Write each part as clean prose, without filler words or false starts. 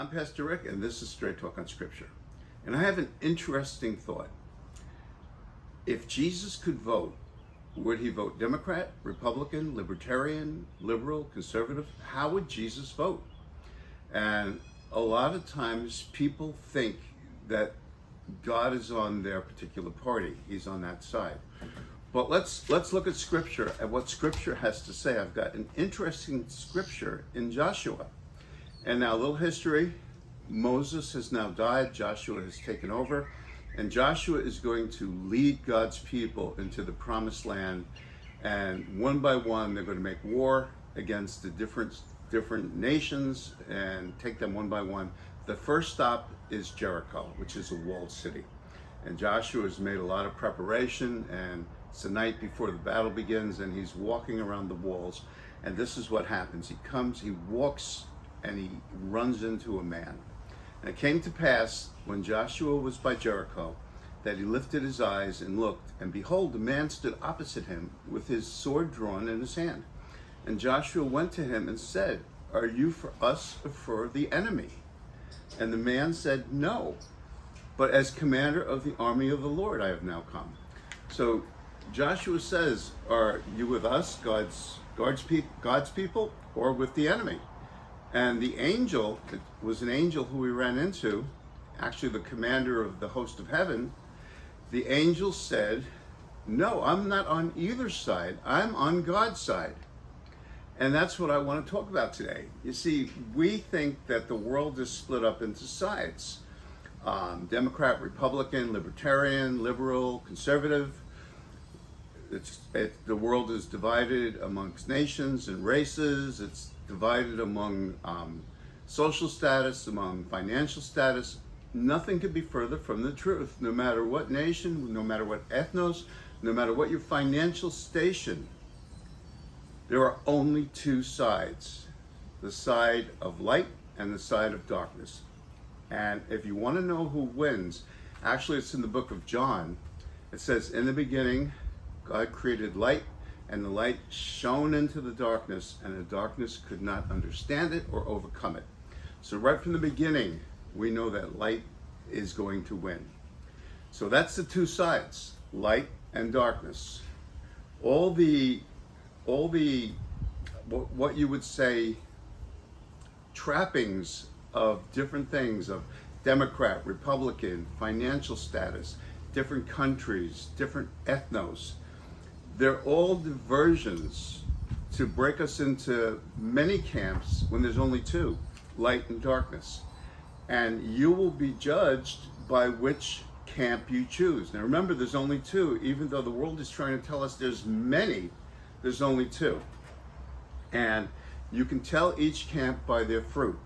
I'm Pastor Rick, and this is Straight Talk on Scripture. And I have an interesting thought. If Jesus could vote, would he vote Democrat, Republican, Libertarian, Liberal, Conservative? How would Jesus vote? And a lot of times people think that God is on their particular party. He's on that side. But let's look at Scripture and what Scripture has to say. I've got an interesting Scripture in Joshua. And now a little history. Moses has now died. Joshua has taken over. And Joshua is going to lead God's people into the promised land. And one by one, they're going to make war against the different nations and take them one by one. The first stop is Jericho, which is a walled city. And Joshua has made a lot of preparation, and it's the night before the battle begins, and he's walking around the walls. And this is what happens. He walks, and he runs into a man. And it came to pass, when Joshua was by Jericho, that he lifted his eyes and looked, and behold, a man stood opposite him with his sword drawn in his hand. And Joshua went to him and said, "Are you for us or for the enemy?" And the man said, "No, but as commander of the army of the Lord I have now come." So Joshua says, "Are you with us, God's people, or with the enemy?" And the angel, it was an angel who we ran into, actually the commander of the host of heaven. The angel said, "No, I'm not on either side. I'm on God's side." And that's what I want to talk about today. You see, we think that the world is split up into sides. Democrat, Republican, Libertarian, Liberal, Conservative. The world is divided amongst nations and races. It's divided among social status, among financial status. Nothing could be further from the truth. No matter what nation, no matter what ethnos, no matter what your financial station, there are only two sides: the side of light and the side of darkness. And if you want to know who wins, actually it's in the book of John. It says, "In the beginning, God created light, and the light shone into the darkness, and the darkness could not understand it or overcome it." So right from the beginning, we know that light is going to win. So that's the two sides, light and darkness. All the what you would say trappings of different things, of Democrat, Republican, financial status, different countries, different ethnos, they're all diversions to break us into many camps when there's only two, light and darkness. And you will be judged by which camp you choose. Now remember, there's only two. Even though the world is trying to tell us there's many, there's only two. And you can tell each camp by their fruit.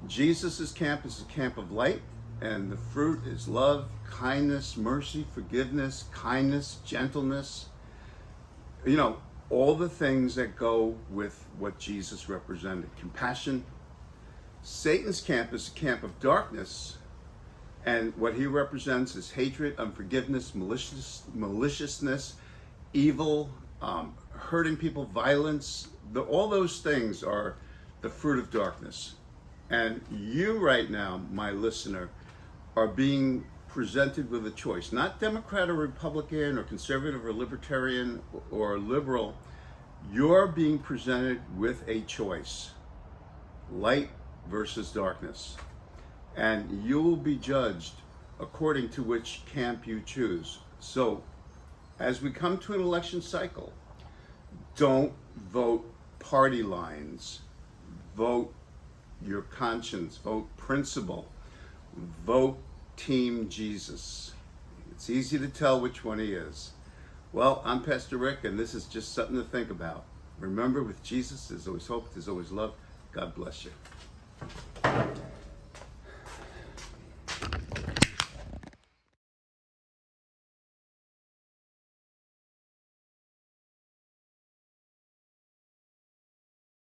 Jesus's camp is a camp of light, and the fruit is love, kindness, mercy, forgiveness, kindness, gentleness. You know, all the things that go with what Jesus represented. Compassion. Satan's camp is a camp of darkness, and what he represents is hatred, unforgiveness, maliciousness, evil, hurting people, violence. All those things are the fruit of darkness. And you right now, my listener, are being presented with a choice. Not Democrat or Republican or Conservative or Libertarian or Liberal. You're being presented with a choice. Light versus darkness. And you will be judged according to which camp you choose. So, as we come to an election cycle, don't vote party lines. Vote your conscience. Vote principle. Vote Team Jesus. It's easy to tell which one he is. Well, I'm Pastor Rick, and this is just something to think about. Remember, with Jesus, there's always hope, there's always love. God bless you.